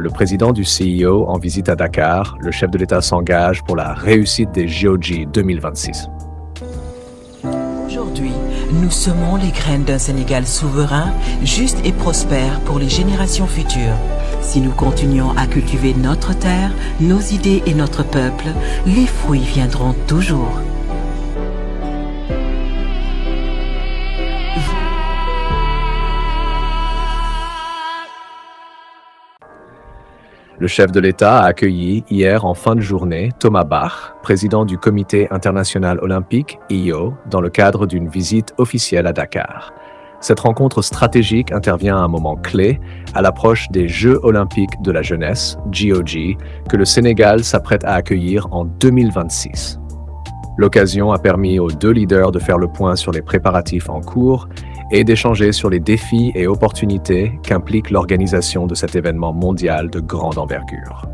le président du CIO en visite à Dakar, le chef de l'État s'engage pour la réussite des JOG 2026. Aujourd'hui, nous semons les graines d'un Sénégal souverain, juste et prospère pour les générations futures. Si nous continuons à cultiver notre terre, nos idées et notre peuple, les fruits viendront toujours. Le chef de l'État a accueilli hier en fin de journée Thomas Bach, président du Comité international olympique (IO), dans le cadre d'une visite officielle à Dakar. Cette rencontre stratégique intervient à un moment clé, à l'approche des Jeux olympiques de la jeunesse, JOG, que le Sénégal s'apprête à accueillir en 2026. L'occasion a permis aux deux leaders de faire le point sur les préparatifs en cours et d'échanger sur les défis et opportunités qu'implique l'organisation de cet événement mondial de grande envergure.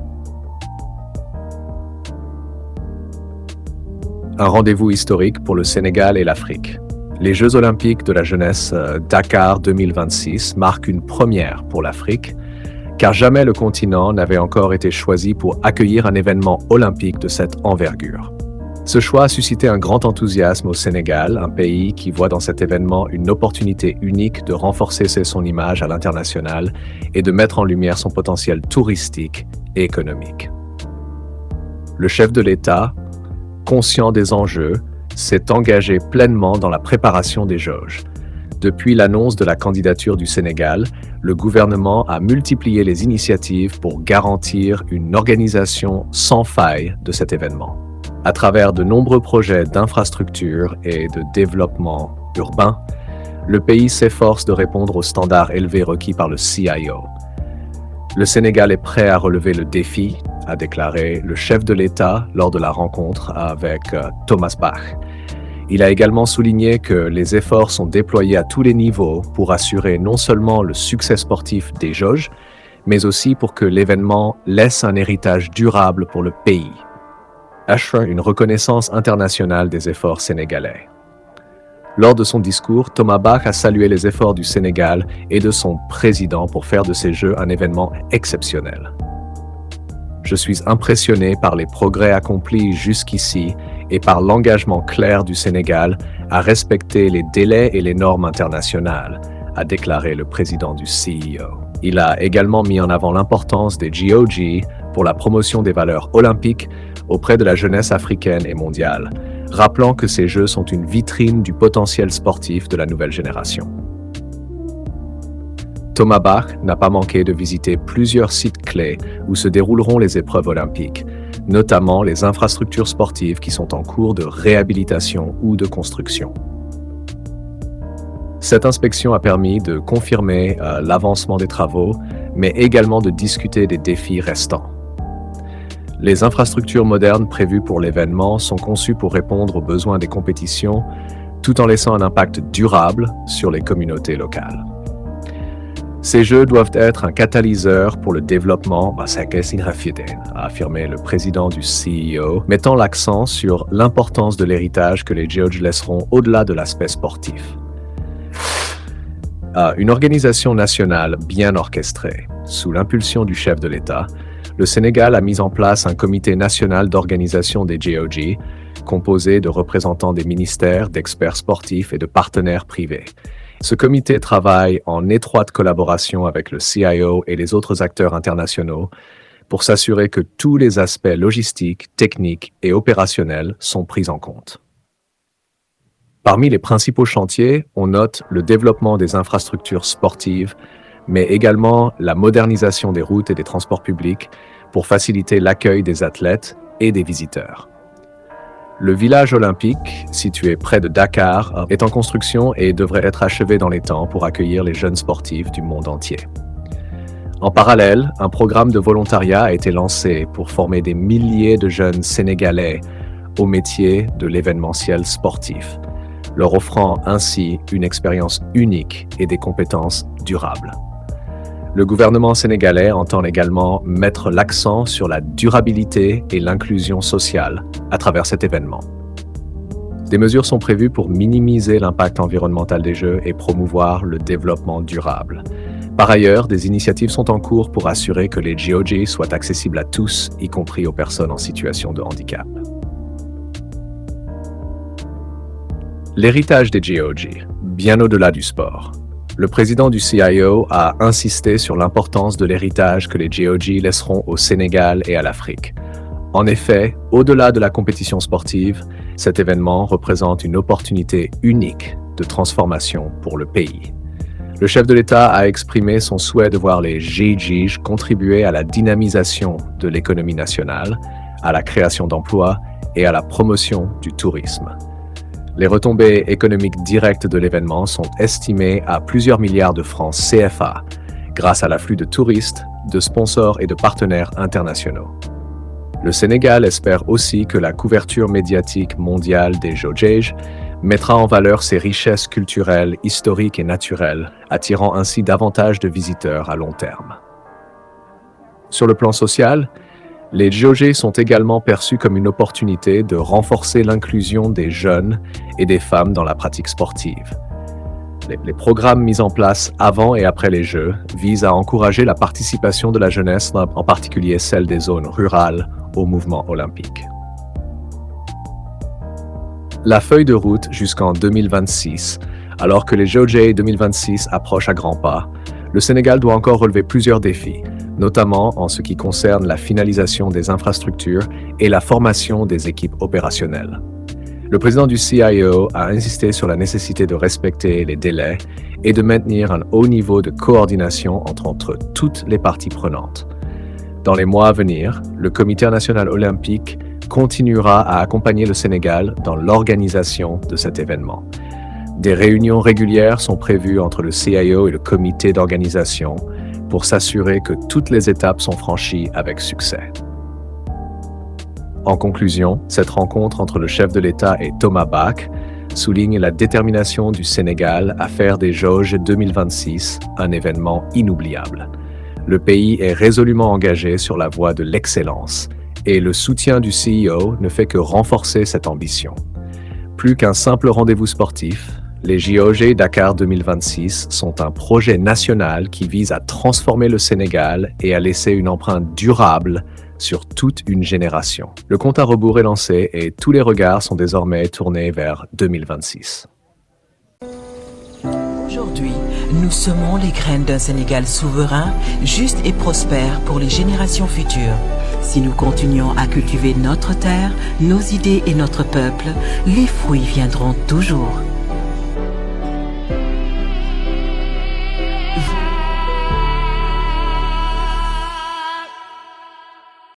Un rendez-vous historique pour le Sénégal et l'Afrique. Les Jeux olympiques de la jeunesse Dakar 2026 marquent une première pour l'Afrique, car jamais le continent n'avait encore été choisi pour accueillir un événement olympique de cette envergure. Ce choix a suscité un grand enthousiasme au Sénégal, un pays qui voit dans cet événement une opportunité unique de renforcer son image à l'international et de mettre en lumière son potentiel touristique et économique. Le chef de l'État, conscient des enjeux, s'est engagé pleinement dans la préparation des JOG. Depuis l'annonce de la candidature du Sénégal, le gouvernement a multiplié les initiatives pour garantir une organisation sans faille de cet événement. À travers de nombreux projets d'infrastructure et de développement urbain, le pays s'efforce de répondre aux standards élevés requis par le CIO. Le Sénégal est prêt à relever le défi, a déclaré le chef de l'État lors de la rencontre avec Thomas Bach. Il a également souligné que les efforts sont déployés à tous les niveaux pour assurer non seulement le succès sportif des JOG, mais aussi pour que l'événement laisse un héritage durable pour le pays. Une reconnaissance internationale des efforts sénégalais. Lors de son discours, Thomas Bach a salué les efforts du Sénégal et de son président pour faire de ces Jeux un événement exceptionnel. Je suis impressionné par les progrès accomplis jusqu'ici et par l'engagement clair du Sénégal à respecter les délais et les normes internationales, a déclaré le président du CIO. Il a également mis en avant l'importance des JOG pour la promotion des valeurs olympiques auprès de la jeunesse africaine et mondiale, rappelant que ces Jeux sont une vitrine du potentiel sportif de la nouvelle génération. Thomas Bach n'a pas manqué de visiter plusieurs sites clés où se dérouleront les épreuves olympiques, notamment les infrastructures sportives qui sont en cours de réhabilitation ou de construction. Cette inspection a permis de confirmer l'avancement des travaux, mais également de discuter des défis restants. Les infrastructures modernes prévues pour l'événement sont conçues pour répondre aux besoins des compétitions, tout en laissant un impact durable sur les communautés locales. Ces Jeux doivent être un catalyseur pour le développement, a affirmé le président du CIO, mettant l'accent sur l'importance de l'héritage que les JOG laisseront au-delà de l'aspect sportif. Une organisation nationale bien orchestrée, sous l'impulsion du chef de l'État, le Sénégal a mis en place un comité national d'organisation des JOG, composé de représentants des ministères, d'experts sportifs et de partenaires privés. Ce comité travaille en étroite collaboration avec le CIO et les autres acteurs internationaux pour s'assurer que tous les aspects logistiques, techniques et opérationnels sont pris en compte. Parmi les principaux chantiers, on note le développement des infrastructures sportives, mais également la modernisation des routes et des transports publics pour faciliter l'accueil des athlètes et des visiteurs. Le village olympique, situé près de Dakar, est en construction et devrait être achevé dans les temps pour accueillir les jeunes sportifs du monde entier. En parallèle, un programme de volontariat a été lancé pour former des milliers de jeunes Sénégalais au métier de l'événementiel sportif, leur offrant ainsi une expérience unique et des compétences durables. Le gouvernement sénégalais entend également mettre l'accent sur la durabilité et l'inclusion sociale à travers cet événement. Des mesures sont prévues pour minimiser l'impact environnemental des Jeux et promouvoir le développement durable. Par ailleurs, des initiatives sont en cours pour assurer que les GOG soient accessibles à tous, y compris aux personnes en situation de handicap. L'héritage des GOG, bien au-delà du sport. Le président du CIO a insisté sur l'importance de l'héritage que les GOG laisseront au Sénégal et à l'Afrique. En effet, au-delà de la compétition sportive, cet événement représente une opportunité unique de transformation pour le pays. Le chef de l'État a exprimé son souhait de voir les GIGIG contribuer à la dynamisation de l'économie nationale, à la création d'emplois et à la promotion du tourisme. Les retombées économiques directes de l'événement sont estimées à plusieurs milliards de francs CFA, grâce à l'afflux de touristes, de sponsors et de partenaires internationaux. Le Sénégal espère aussi que la couverture médiatique mondiale des GOG mettra en valeur ses richesses culturelles, historiques et naturelles, attirant ainsi davantage de visiteurs à long terme. Sur le plan social, les GOG sont également perçus comme une opportunité de renforcer l'inclusion des jeunes et des femmes dans la pratique sportive. Les programmes mis en place avant et après les Jeux visent à encourager la participation de la jeunesse, en particulier celle des zones rurales, au mouvement olympique. La feuille de route jusqu'en 2026, alors que les GOG 2026 approchent à grands pas, le Sénégal doit encore relever plusieurs défis, notamment en ce qui concerne la finalisation des infrastructures et la formation des équipes opérationnelles. Le président du CIO a insisté sur la nécessité de respecter les délais et de maintenir un haut niveau de coordination entre toutes les parties prenantes. Dans les mois à venir, le Comité national olympique continuera à accompagner le Sénégal dans l'organisation de cet événement. Des réunions régulières sont prévues entre le CIO et le comité d'organisation pour s'assurer que toutes les étapes sont franchies avec succès. En conclusion, cette rencontre entre le chef de l'État et Thomas Bach souligne la détermination du Sénégal à faire des Jauges 2026 un événement inoubliable. Le pays est résolument engagé sur la voie de l'excellence et le soutien du CIO ne fait que renforcer cette ambition. Plus qu'un simple rendez-vous sportif, les JOG Dakar 2026 sont un projet national qui vise à transformer le Sénégal et à laisser une empreinte durable sur toute une génération. Le compte à rebours est lancé et tous les regards sont désormais tournés vers 2026. Aujourd'hui, nous semons les graines d'un Sénégal souverain, juste et prospère pour les générations futures. Si nous continuons à cultiver notre terre, nos idées et notre peuple, les fruits viendront toujours.